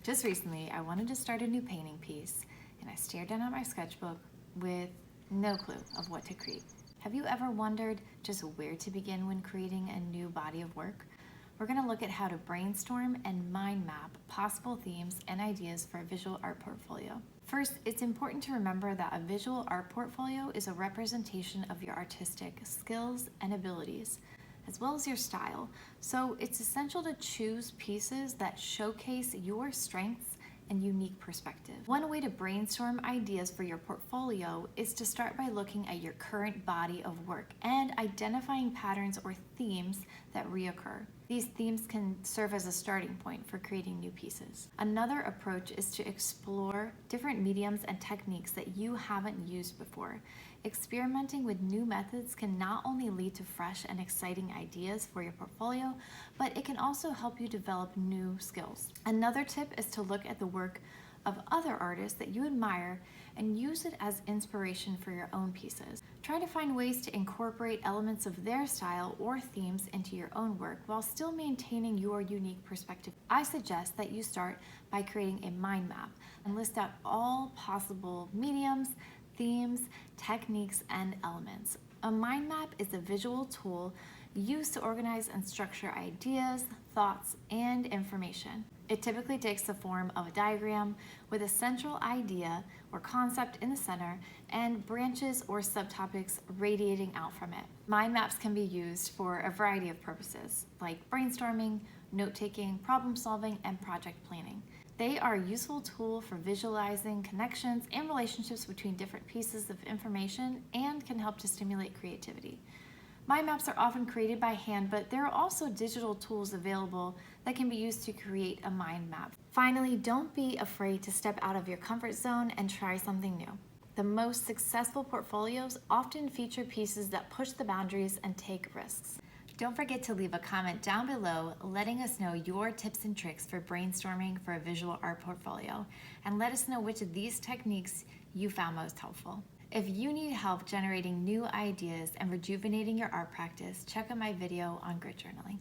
Just recently, I wanted to start a new painting piece, and I stared down at my sketchbook with no clue of what to create. Have you ever wondered just where to begin when creating a new body of work? We're going to look at how to brainstorm and mind map possible themes and ideas for a visual art portfolio. First, it's important to remember that a visual art portfolio is a representation of your artistic skills and abilities, as well as your style. So it's essential to choose pieces that showcase your strengths and unique perspective. One way to brainstorm ideas for your portfolio is to start by looking at your current body of work and identifying patterns or themes that reoccur. These themes can serve as a starting point for creating new pieces. Another approach is to explore different mediums and techniques that you haven't used before. Experimenting with new methods can not only lead to fresh and exciting ideas for your portfolio, but it can also help you develop new skills. Another tip is to look at the work of other artists that you admire and use it as inspiration for your own pieces. Try to find ways to incorporate elements of their style or themes into your own work while still maintaining your unique perspective. I suggest that you start by creating a mind map and list out all possible mediums, themes, techniques, and elements. A mind map is a visual tool used to organize and structure ideas, thoughts, and information. It typically takes the form of a diagram with a central idea or concept in the center and branches or subtopics radiating out from it. Mind maps can be used for a variety of purposes, like brainstorming, note-taking, problem-solving, and project planning. They are a useful tool for visualizing connections and relationships between different pieces of information and can help to stimulate creativity. Mind maps are often created by hand, but there are also digital tools available that can be used to create a mind map. Finally, don't be afraid to step out of your comfort zone and try something new. The most successful portfolios often feature pieces that push the boundaries and take risks. Don't forget to leave a comment down below letting us know your tips and tricks for brainstorming for a visual art portfolio, and let us know which of these techniques you found most helpful. If you need help generating new ideas and rejuvenating your art practice, check out my video on grit journaling.